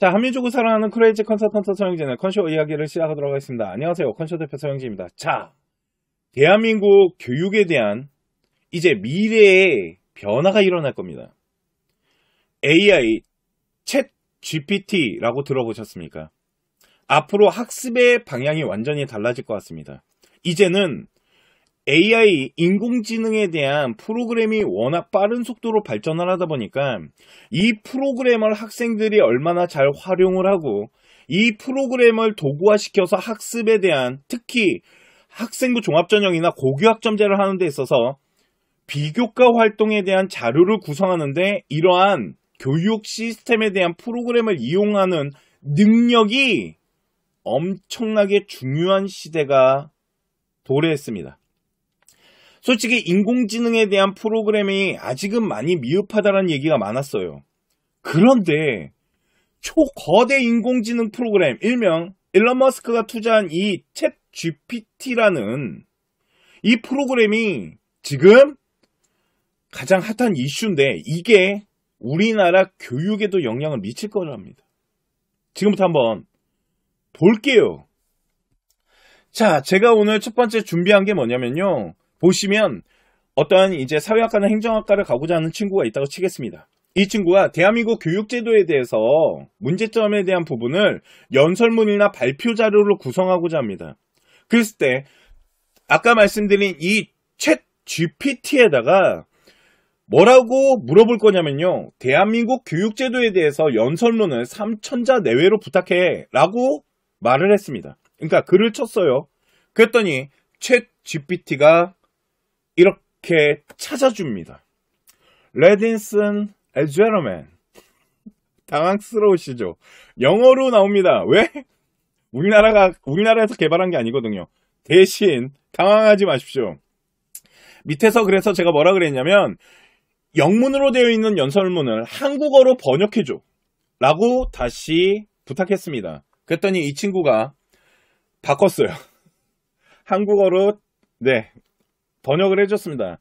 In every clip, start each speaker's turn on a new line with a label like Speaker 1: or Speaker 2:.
Speaker 1: 자, 한민족을 사랑하는 크레이지 컨설턴트 서영진의 컨쇼 이야기를 시작하도록 하겠습니다. 안녕하세요. 컨쇼 대표 서영진입니다. 자, 대한민국 교육에 대한 이제 미래의 변화가 일어날 겁니다. AI, 챗 GPT라고 들어보셨습니까? 앞으로 학습의 방향이 완전히 달라질 것 같습니다. 이제는 AI, 인공지능에 대한 프로그램이 워낙 빠른 속도로 발전을 하다 보니까 이 프로그램을 학생들이 얼마나 잘 활용을 하고 이 프로그램을 도구화시켜서 학습에 대한 특히 학생부 종합전형이나 고교학점제를 하는 데 있어서 비교과 활동에 대한 자료를 구성하는데 이러한 교육 시스템에 대한 프로그램을 이용하는 능력이 엄청나게 중요한 시대가 도래했습니다. 솔직히 인공지능에 대한 프로그램이 아직은 많이 미흡하다는 얘기가 많았어요. 그런데 초거대 인공지능 프로그램, 일명 일론 머스크가 투자한 이 챗 GPT라는 이 프로그램이 지금 가장 핫한 이슈인데 이게 우리나라 교육에도 영향을 미칠 거랍니다. 지금부터 한번 볼게요. 자, 제가 오늘 첫 번째 준비한 게 뭐냐면요. 보시면 어떠한 이제 사회학과나 행정학과를 가고자 하는 친구가 있다고 치겠습니다. 이 친구가 대한민국 교육제도에 대해서 문제점에 대한 부분을 연설문이나 발표 자료로 구성하고자 합니다. 그랬을 때 아까 말씀드린 이 챗 GPT에다가 뭐라고 물어볼 거냐면요. 대한민국 교육제도에 대해서 연설문을 3,000자 내외로 부탁해 라고 말을 했습니다. 그러니까 글을 쳤어요. 그랬더니 챗 GPT가 이렇게 찾아줍니다. Ladies and gentlemen. 당황스러우시죠? 영어로 나옵니다. 왜? 우리나라에서 개발한 게 아니거든요. 대신 당황하지 마십시오. 밑에서 그래서 제가 뭐라 그랬냐면 영문으로 되어 있는 연설문을 한국어로 번역해줘 라고 다시 부탁했습니다. 그랬더니 이 친구가 바꿨어요. 한국어로 번역을 해줬습니다.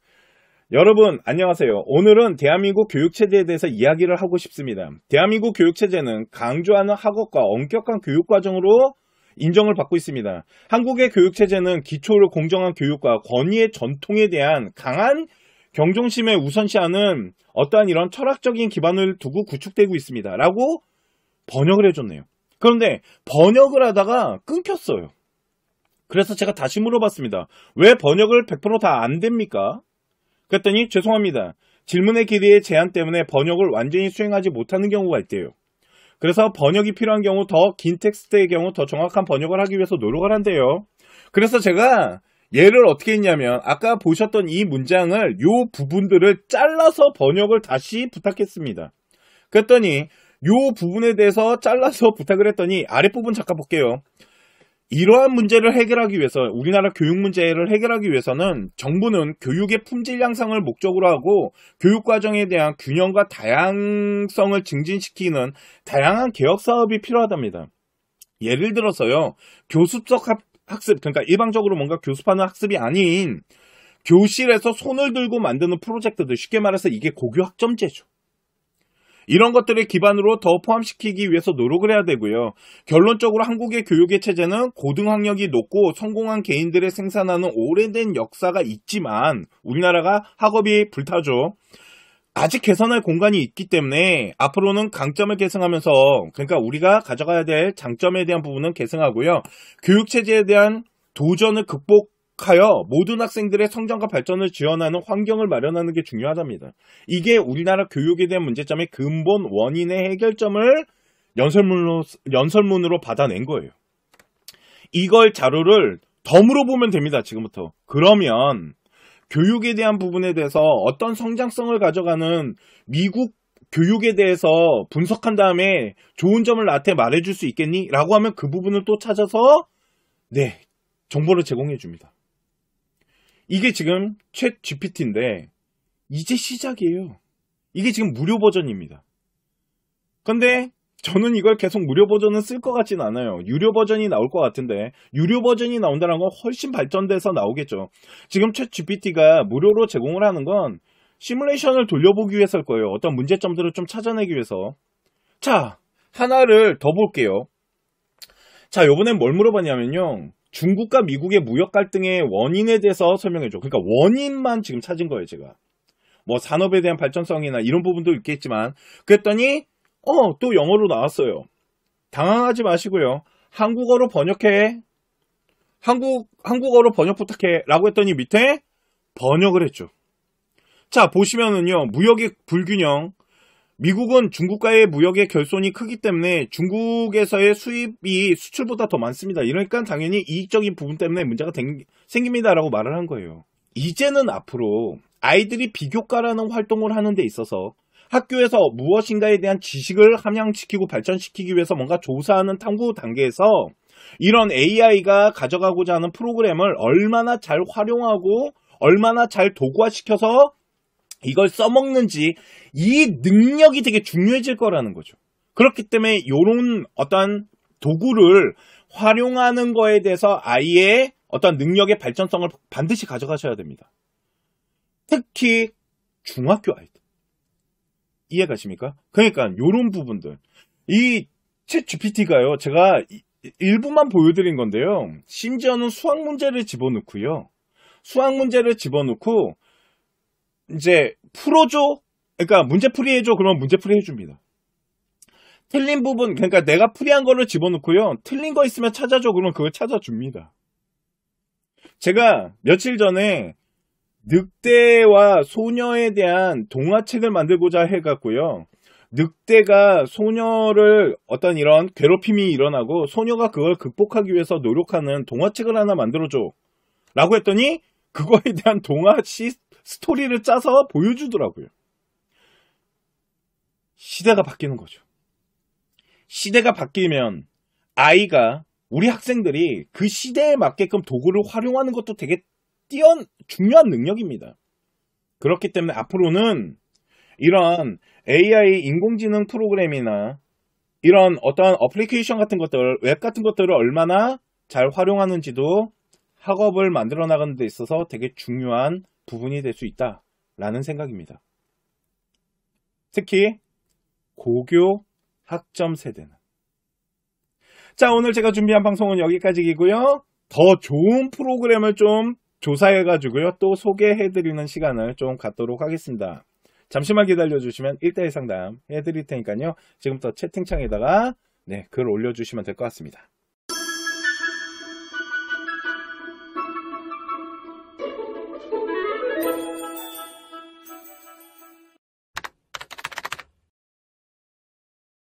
Speaker 1: 여러분 안녕하세요. 오늘은 대한민국 교육체제에 대해서 이야기를 하고 싶습니다. 대한민국 교육체제는 강조하는 학업과 엄격한 교육과정으로 인정을 받고 있습니다. 한국의 교육체제는 기초를 공정한 교육과 권위의 전통에 대한 강한 경종심에 우선시하는 어떠한 이런 철학적인 기반을 두고 구축되고 있습니다. 라고 번역을 해줬네요. 그런데 번역을 하다가 끊겼어요. 그래서 제가 다시 물어봤습니다. 왜 번역을 100% 다 안 됩니까? 그랬더니 죄송합니다. 질문의 길이의 제한 때문에 번역을 완전히 수행하지 못하는 경우가 있대요. 그래서 번역이 필요한 경우 더 긴 텍스트의 경우 더 정확한 번역을 하기 위해서 노력을 한대요. 그래서 제가 얘를 어떻게 했냐면 아까 보셨던 이 문장을 요 부분들을 잘라서 번역을 다시 부탁했습니다. 그랬더니 요 부분에 대해서 잘라서 부탁을 했더니 아랫부분 잠깐 볼게요. 이러한 문제를 해결하기 위해서 우리나라 교육 문제를 해결하기 위해서는 정부는 교육의 품질 향상을 목적으로 하고 교육과정에 대한 균형과 다양성을 증진시키는 다양한 개혁 사업이 필요하답니다. 예를 들어서요. 교습적 학습, 그러니까 일방적으로 뭔가 교습하는 학습이 아닌 교실에서 손을 들고 만드는 프로젝트들, 쉽게 말해서 이게 고교학점제죠. 이런 것들을 기반으로 더 포함시키기 위해서 노력을 해야 되고요. 결론적으로 한국의 교육의 체제는 고등학력이 높고 성공한 개인들을 생산하는 오래된 역사가 있지만 우리나라가 학업이 불타죠. 아직 개선할 공간이 있기 때문에 앞으로는 강점을 계승하면서 그러니까 우리가 가져가야 될 장점에 대한 부분은 계승하고요. 교육체제에 대한 도전을 극복하여 모든 학생들의 성장과 발전을 지원하는 환경을 마련하는 게 중요하답니다. 이게 우리나라 교육에 대한 문제점의 근본 원인의 해결점을 연설문으로 받아낸 거예요. 이걸 자료를 더 물어보면 됩니다. 지금부터. 그러면 교육에 대한 부분에 대해서 어떤 성장성을 가져가는 미국 교육에 대해서 분석한 다음에 좋은 점을 나한테 말해줄 수 있겠니? 라고 하면 그 부분을 또 찾아서 정보를 제공해 줍니다. 이게 지금 챗 GPT인데 이제 시작이에요. 이게 지금 무료 버전입니다. 근데 저는 이걸 계속 무료 버전은 쓸 것 같진 않아요. 유료 버전이 나올 것 같은데 유료 버전이 나온다는 건 훨씬 발전돼서 나오겠죠. 지금 챗 GPT가 무료로 제공을 하는 건 시뮬레이션을 돌려보기 위해서일 거예요. 어떤 문제점들을 좀 찾아내기 위해서. 자, 하나를 더 볼게요. 자, 요번엔 뭘 물어봤냐면요. 중국과 미국의 무역 갈등의 원인에 대해서 설명해줘. 그러니까 원인만 지금 찾은 거예요, 제가. 뭐 산업에 대한 발전성이나 이런 부분도 있겠지만, 그랬더니 또 영어로 나왔어요. 당황하지 마시고요. 한국어로 번역해. 한국어로 번역 부탁해. 라고 했더니 밑에 번역을 했죠. 자, 보시면은요. 무역의 불균형. 미국은 중국과의 무역의 결손이 크기 때문에 중국에서의 수입이 수출보다 더 많습니다. 이러니까 당연히 이익적인 부분 때문에 문제가 생깁니다라고 말을 한 거예요. 이제는 앞으로 아이들이 비교과라는 활동을 하는 데 있어서 학교에서 무엇인가에 대한 지식을 함양시키고 발전시키기 위해서 뭔가 조사하는 탐구 단계에서 이런 AI가 가져가고자 하는 프로그램을 얼마나 잘 활용하고 얼마나 잘 도구화시켜서 이걸 써먹는지 이 능력이 되게 중요해질 거라는 거죠. 그렇기 때문에 이런 어떤 도구를 활용하는 거에 대해서 아이의 어떤 능력의 발전성을 반드시 가져가셔야 됩니다. 특히 중학교 아이들. 이해가십니까? 그러니까 이런 부분들. 이 챗 GPT가요. 제가 일부만 보여드린 건데요. 심지어는 수학 문제를 집어넣고요. 수학 문제를 집어넣고 이제 풀어줘. 그러니까 문제풀이 해줘. 그러면 문제풀이 해줍니다. 틀린 부분, 그러니까 내가 풀이한 거를 집어넣고요. 틀린 거 있으면 찾아줘. 그러면 그걸 찾아줍니다. 제가 며칠 전에 늑대와 소녀에 대한 동화책을 만들고자 해갖고요. 늑대가 소녀를 어떤 이런 괴롭힘이 일어나고 소녀가 그걸 극복하기 위해서 노력하는 동화책을 하나 만들어줘. 라고 했더니 그거에 대한 동화 스토리를 짜서 보여주더라고요. 시대가 바뀌는 거죠. 시대가 바뀌면 아이가, 우리 학생들이 그 시대에 맞게끔 도구를 활용하는 것도 되게 중요한 능력입니다. 그렇기 때문에 앞으로는 이런 AI 인공지능 프로그램이나 이런 어떤 어플리케이션 같은 것들, 웹 같은 것들을 얼마나 잘 활용하는지도 학업을 만들어 나가는 데 있어서 되게 중요한 부분이 될 수 있다라는 생각입니다. 특히 고교 학점 세대는. 자, 오늘 제가 준비한 방송은 여기까지이고요. 더 좋은 프로그램을 좀 조사해가지고요. 또 소개해드리는 시간을 좀 갖도록 하겠습니다. 잠시만 기다려주시면 1대1 상담 해드릴 테니까요. 지금부터 채팅창에다가 글 올려주시면 될 것 같습니다.